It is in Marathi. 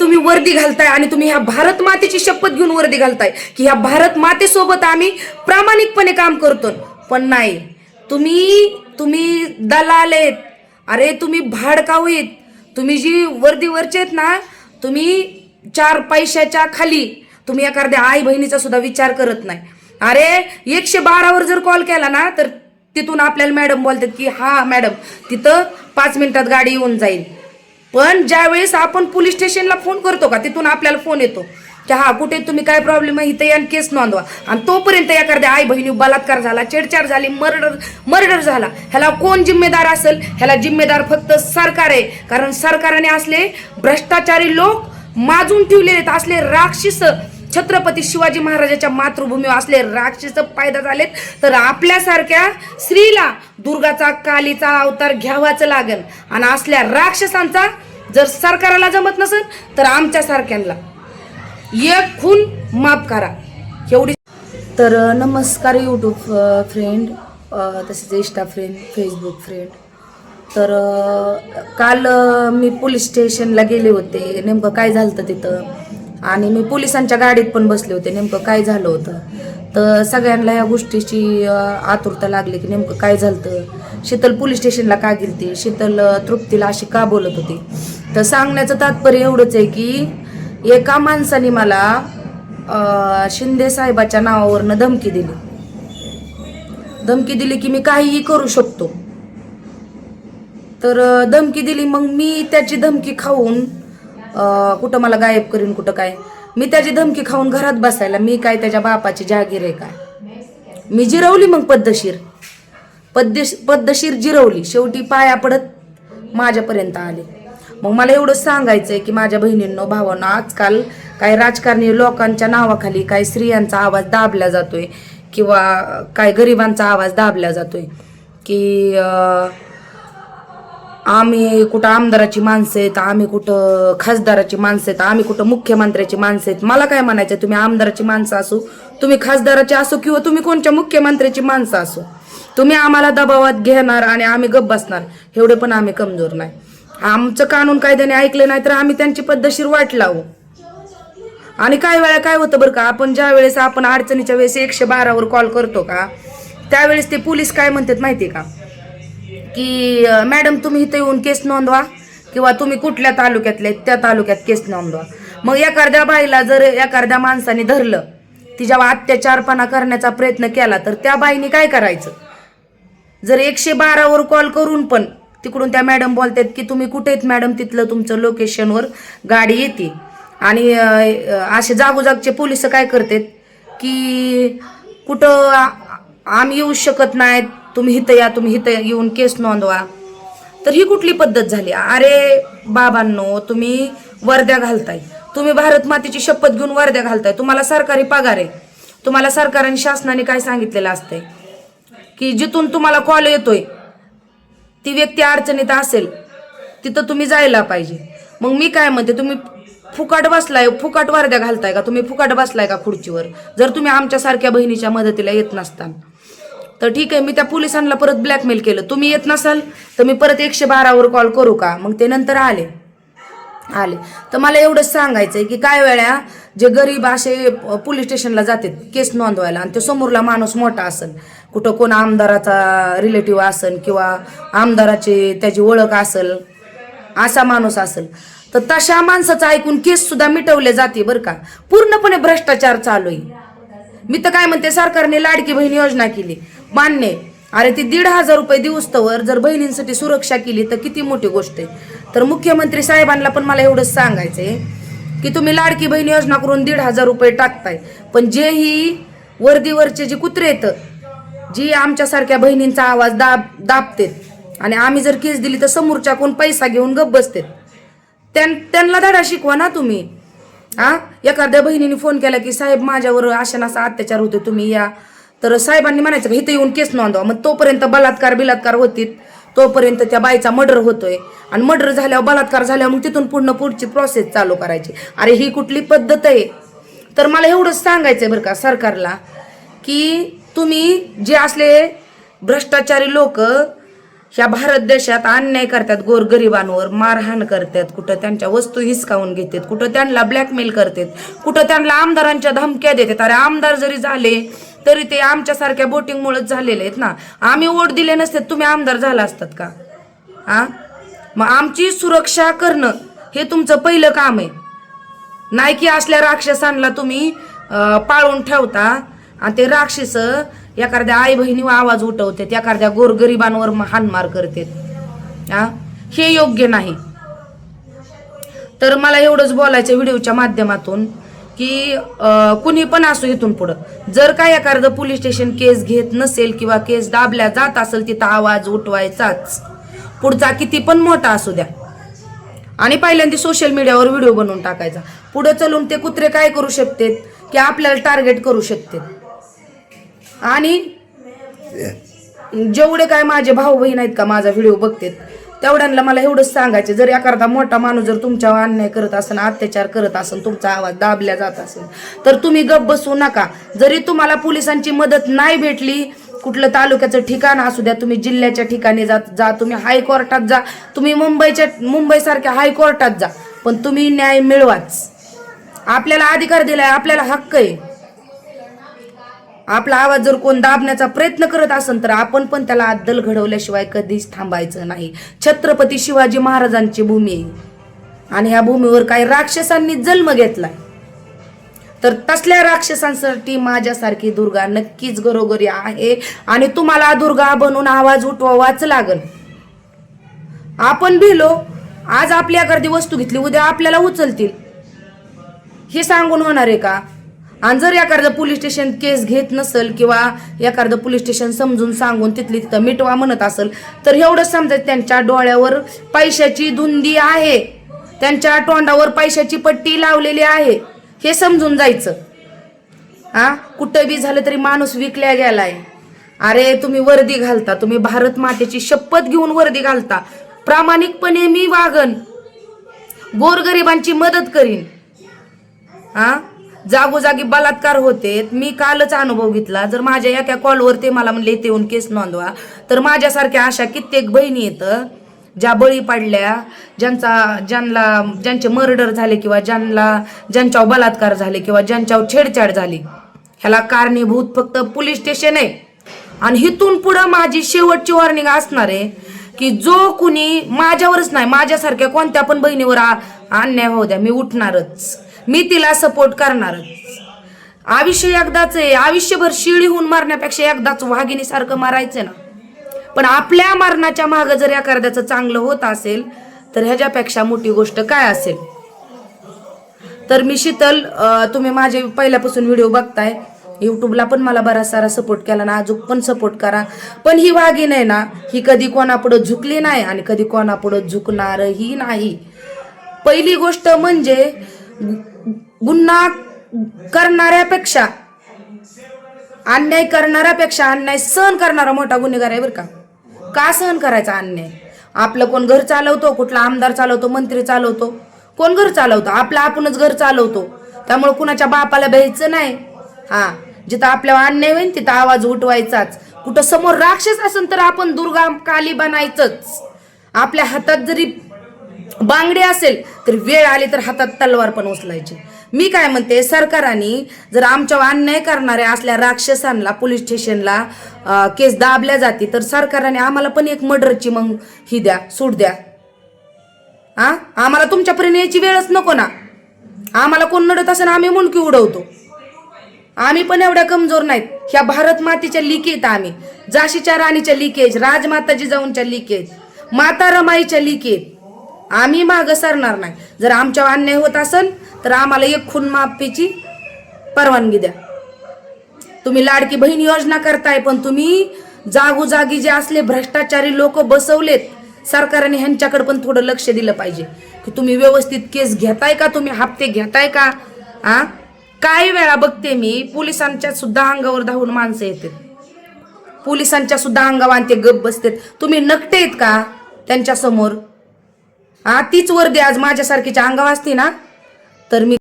तुम्ही वर्दी घालताय आणि तुम्ही ह्या भारत मातेची शपथ घेऊन वर्दी घालताय की ह्या भारत मातेसोबत आम्ही प्रामाणिकपणे काम करतो, पण नाही, तुम्ही दलाल आहेत. अरे तुम्ही भाडकाऊ आहेत. तुम्ही जी वर्दीवरचे आहेत ना, तुम्ही 4 पैशाच्या खाली तुम्ही एखाद्या आई बहिणीचा सुद्धा विचार करत नाही. अरे 112 वर जर कॉल केला ना, तर तिथून आपल्याला मॅडम बोलतात की हा मॅडम तिथं 5 मिनिटात गाडी येऊन जाईल. पण ज्या वेळेस आपण पोलीस स्टेशनला फोन करतो का, तिथून आपल्याला फोन येतो की हा कुठे तुम्ही काय प्रॉब्लेम आहे इथं या केस नोंदवा. आणि तोपर्यंत एखाद्या आई बहिणी बलात्कार झाला, छेडछाड झाली, मर्डर झाला, ह्याला कोण जिम्मेदार असेल? ह्याला जिम्मेदार फक्त सरकार आहे. कारण सरकारने असले भ्रष्टाचारी लोक माजून ठेवले आहेत. असले राक्षस छत्रपती शिवाजी महाराजांच्या मातृभूमीवर असले राक्षस पैदा झालेत. तर आपल्यासारख्या स्त्रीला दुर्गाचा कालीचा अवतार घ्यावाच लागेल. आणि असल्या राक्षसांचा जर सरकारला जमत नसेल तर आमच्या सारख्यांना एक खून माफ करा एवढी. तर नमस्कार यूट्यूब फ्रेंड, तसेच इंस्टा फ्रेंड, फेसबुक फ्रेंड. तर काल मी पोलीस स्टेशनला गेले होते. नेमकं काय झालं होतं तिथं, आणि मी पोलिसांच्या गाडीत पण बसले होते. नेमकं काय झालं होतं तर सगळ्यांना या गोष्टीची आतुरता लागली की नेमकं काय झालं. शीतल पोलीस स्टेशनला का गेलती, शीतल तृप्तीला अशी का बोलत होती. तर सांगण्याचं तात्पर्य एवढंच आहे की एका माणसाने मला शिंदे साहेबाच्या नावावरनं धमकी दिली की मी काहीही करू शकतो. तर धमकी दिली. मग मी त्याची धमकी खाऊन कुठं मला गायब करीन, कुठं काय, मी त्याची धमकी खाऊन घरात बसायला मी काय त्याच्या बापाची जागीर आहे काय? मी जिरवली. मग पद्धतशीर जिरवली. शेवटी पाया पडत माझ्यापर्यंत आले. मग मला एवढंच सांगायचंय की माझ्या बहिणींनो, भावांनो, आजकाल काय राजकारणी लोकांच्या नावाखाली काय स्त्रियांचा आवाज दाबला जातोय किंवा काय गरिबांचा आवाज दाबला जातोय की आम्ही कुठं आमदाराची माणसं आहेत, आम्ही कुठं खासदाराची माणसं आहेत, आम्ही कुठं मुख्यमंत्र्याची माणसं आहेत. मला काय म्हणायचं, तुम्ही आमदाराची माणसं असो, तुम्ही खासदाराची असो, किंवा तुम्ही कोणत्या मुख्यमंत्र्याची माणसं असो, तुम्ही आम्हाला दबावात घेणार आणि आम्ही गप्प बसणार एवढे पण आम्ही कमजोर नाही. आमचं कानून कायद्याने ऐकलं नाही तर आम्ही त्यांची पद्धतशीर वाट लावू. आणि काय वेळा काय होतं बरं का, आपण ज्या वेळेस आपण अडचणीच्या वेळेस 112 वर कॉल करतो का, त्यावेळेस ते पोलीस काय म्हणतात माहिती का, की मॅडम तुम्ही इथं येऊन केस नोंदवा, किंवा तुम्ही कुठल्या तालुक्यातले त्या तालुक्यात केस नोंदवा. मग एखाद्या बाईला जर एखाद्या माणसाने धरलं, तिच्या अत्याचारपणा करण्याचा प्रयत्न केला, तर त्या बाईने काय करायचं? जर 112 वर कॉल करून पण तिकडून त्या मॅडम बोलतात की तुम्ही कुठे आहेत मॅडम, तिथलं तुमचं लोकेशनवर गाडी येते. आणि असे जागोजागचे पोलिस काय करतात की कुठं आम्ही येऊ शकत नाहीत, तुम्ही इथं या, तुम्ही इथं येऊन केस नोंदवा. तर ही कुठली पद्धत झाली? अरे बाबांनो, तुम्ही वर्द्या घालताय, तुम्ही भारत मातेची शपथ घेऊन वर्द्या घालताय, तुम्हाला सरकारी पगार आहे. तुम्हाला सरकारने शासनाने काय सांगितलेलं असतंय की जिथून तुम्हाला कॉल येतोय ती व्यक्ती अडचणीत असेल तिथं तुम्ही जायला पाहिजे. मग मी काय म्हणते, तुम्ही फुकाट बसलाय, फुकाट वर्द्या घालताय का, तुम्ही फुकाट बसलाय का खुर्चीवर? जर तुम्ही आमच्यासारख्या बहिणीच्या मदतीला येत नसताल तर ठीक आहे, मी त्या पोलिसांना परत ब्लॅकमेल केलं. तुम्ही येत नसाल तर मी परत 112 वर कॉल करू का? मग ते नंतर आले. तर मला एवढंच सांगायचंय की काय वेळा जे गरीब असे पोलीस स्टेशनला जातात केस नोंदवायला, आणि तो समोरला माणूस मोठा असेल, कुठं कोण आमदाराचा रिलेटिव्ह असेल किंवा आमदाराची त्याची ओळख असेल, असा माणूस असेल, तर तशा माणसाचं ऐकून केस सुद्धा मिटवले जाते बरं का. पूर्णपणे भ्रष्टाचार चालू आहे. मी तर काय म्हणते, सरकारने लाडकी बहीण योजना केली, मान्य. अरे ती 1,500 रुपये दिवसतवर जर बहिणींसाठी सुरक्षा केली तर किती मोठी गोष्ट आहे. तर मुख्यमंत्री साहेबांना पण मला एवढंच सांगायचंय की तुम्ही लाडकी बहीण योजना करून 1,500 रुपये टाकताय, पण जे ही वर्दीवरचे जे कुत्रे येतं, जी आमच्यासारख्या बहिणींचा आवाज दाबतेत आणि आम्ही जर केस दिली तर समोरच्या कोण पैसा घेऊन गप्प बसतेत, त्यांना धडा शिकवा ना तुम्ही. एखाद्या बहिणीने फोन केला की साहेब माझ्यावर अशा नसा अत्याचार होते, तुम्ही या, तर साहेबांनी म्हणायचं इथं येऊन केस नोंदवा. मग तोपर्यंत बलात्कार होतील, तोपर्यंत त्या बाईचा मर्डर होतोय, आणि मर्डर झाल्यावर बलात्कार झाल्यावर मग तिथून पूर्ण पुढची प्रोसेस चालू करायची. अरे ही कुठली पद्धत आहे? तर मला एवढंच सांगायचंय बरं का सरकारला की तुम्ही जे असले भ्रष्टाचारी लोक ह्या भारत देशात अन्याय करतात, गोरगरिबांवर मारहाण करतात, कुठं त्यांच्या वस्तू हिसकावून घेतात, कुठं त्यांना ब्लॅकमेल करतात, कुठं त्यांना आमदारांच्या धमक्या देतात. अरे आमदार जरी झाले तरी ते आमच्यासारख्या बोटिंगमुळेच झालेले आहेत ना. आम्ही वोट दिले नसते तुम्ही आमदार झाला असतात का? मग आमची सुरक्षा करणं हे तुमचं पहिलं काम आहे. नाही की असल्या राक्षसांना तुम्ही पाळून ठेवता आणि ते राक्षस एखाद्या आई बहिणीवर आवाज उठवतात, एखाद्या गोरगरिबांवर हाणमार करतात. हे योग्य नाही. तर मला एवढंच बोलायचं व्हिडिओच्या माध्यमातून की कुणी पण असो इथून पुढं जर काय एखादं पोलीस स्टेशन केस घेत नसेल किंवा केस दाबल्या जात असेल तिथं आवाज उठवायचाच, पुढचा किती पण मोठा असू द्या. आणि पहिल्यांदा सोशल मीडियावर व्हिडिओ बनवून टाकायचा. पुढे चलून ते कुत्रे काय करू शकतात की आपल्याला टार्गेट करू शकतात. आणि जेवढे काय माझे भाऊ बहीण आहेत का माझा व्हिडिओ बघतात तेवढ्यांना मला एवढंच सांगायचं, जर एखादा मोठा माणूस जर तुमच्यावर अन्याय करत असेल, अत्याचार करत असेल, तुमचा आवाज दाबल्या जात असेल तर तुम्ही गप्प बसू नका. जरी तुम्हाला पोलिसांची मदत नाही भेटली, कुठलं तालुक्याचं ठिकाण असू द्या, तुम्ही जिल्ह्याच्या ठिकाणी जा, तुम्ही हायकोर्टात जा, तुम्ही मुंबईसारख्या हायकोर्टात जा, पण तुम्ही न्याय मिळवाच. आपल्याला अधिकार दिलाय, आपल्याला हक्क आहे. आपला आवाज जर कोण दाबण्याचा प्रयत्न करत असेल तर आपण पण त्याला अद्दल घडवल्याशिवाय कधीच थांबायचं नाही. छत्रपती शिवाजी महाराजांची भूमी आहे आणि ह्या भूमीवर काही राक्षसांनी जन्म घेतलाय. तर तसल्या राक्षसांसाठी माझ्यासारखी दुर्गा नक्कीच घरोघरी आहे आणि तुम्हाला दुर्गा बनून आवाज उठवावाच लागल. आपण भिलो, आज आपल्या एखादी वस्तू घेतली उद्या आपल्याला उचलतील, हे सांगून होणार आहे का? आणि जर एखादं पोलीस स्टेशन केस घेत नसेल किंवा एखादं पोलीस स्टेशन समजून सांगून तिथली तिथं मिटवा म्हणत असेल तर एवढंच समजायचं त्यांच्या डोळ्यावर पैशाची धुंदी आहे, त्यांच्या तोंडावर पैशाची पट्टी लावलेली आहे, हे समजून जायचं. कुठं बी झालं तरी माणूस विकल्या गेलाय. अरे तुम्ही वर्दी घालता, तुम्ही भारत मातेची शपथ घेऊन वर्दी घालता, प्रामाणिकपणे मी वागन, गोरगरिबांची मदत करीन. जागोजागी बलात्कार होते. मी कालच अनुभव घेतला. जर माझ्या एका कॉलवर ते मला म्हणले इथे येऊन केस नोंदवा, तर माझ्यासारख्या अशा कित्येक बहिणी येतं ज्या बळी पडल्या, ज्यांचे मर्डर झाले किंवा ज्यांच्यावर बलात्कार झाले किंवा ज्यांच्यावर छेडछाड झाली, ह्याला कारणीभूत फक्त पोलीस स्टेशन आहे. आणि इथून पुढं माझी शेवटची वॉर्निंग असणार आहे की जो कुणी माझ्यावरच नाही, माझ्यासारख्या कोणत्या पण बहिणीवर अन्याय होऊ द्या, मी उठणारच, मी तिला सपोर्ट करणारच. आयुष्य एकदाच आहे, आयुष्यभर शिळी होऊन मारण्यापेक्षा एकदाच वाघिणीसारखं मारायचं ना. पण आपल्या मरणाच्या मागं जर एखाद्याचं चांगलं होत असेल तर ह्याच्यापेक्षा मोठी गोष्ट काय असेल. तर मी शीतल, तुम्ही माझे पहिल्यापासून व्हिडिओ बघताय, युट्यूबला पण मला बराच सारा सपोर्ट केला ना, अजून पण सपोर्ट करा. पण ही वाघीण आहे ना, ही कधी कोणापुढं झुकली नाही आणि कधी कोणापुढं झुकणारही नाही. पहिली गोष्ट म्हणजे गुन्हा करणाऱ्यापेक्षा, अन्याय करणाऱ्यापेक्षा अन्याय सहन करणारा मोठा गुन्हेगार आहे बरं का सहन करायचा अन्याय? आपलं कोण घर चालवतो, कुठला आमदार चालवतो, मंत्री चालवतो, कोण घर चालवतो? आपलं आपणच घर चालवतो. त्यामुळे कुणाच्या बापाला भ्यायचं नाही. जिथं आपल्यावर अन्याय होईल तिथं आवाज उठवायचाच. कुठं समोर राक्षस असेल तर आपण दुर्गा काली बनायचंच. आपल्या हातात जरी बांगडी असेल तर वेळ आली तर हातात तलवार पण उचलायची. मी काय म्हणते, सरकारने जर आमच्यावर अन्याय करणाऱ्या असल्या राक्षसांना पोलीस स्टेशनला केस दाबल्या जाते तर सरकारने आम्हाला पण एक मर्डरची मग ही द्या, सूट द्या. आम्हाला तुमच्यापर्यंत यायची वेळच नको ना. आम्हाला कोण नडत असेल आम्ही मुंडकी उडवतो. आम्ही पण एवढ्या कमजोर नाहीत. ह्या भारत मातेच्या लिकेत आम्ही, झाशीच्या राणीच्या लिकेज, राजमाता जिजाऊंच्या लिकेज, माता रमाईच्या लिकेत आम्ही मागं सरणार नाही. जर आमच्यावर अन्याय होत असेल तर आम्हाला एक खून माफीची परवानगी द्या. तुम्ही लाडकी बहीण योजना करताय, पण तुम्ही जागोजागी जे असले भ्रष्टाचारी लोक बसवलेत, सरकारने ह्यांच्याकडे पण थोडं लक्ष दिलं पाहिजे की तुम्ही व्यवस्थित केस घेताय का, तुम्ही हप्ते घेताय का. काही वेळा बघते मी पोलिसांच्या सुद्धा अंगावर धावून माणसं येतात, पोलिसांच्या सुद्धा अंगावर ते गप बसतात. तुम्ही नकटे आहेत का त्यांच्या समोर? तीच वर्दी आज माझ्यासारखीच्या अंगावर असती ना तर मी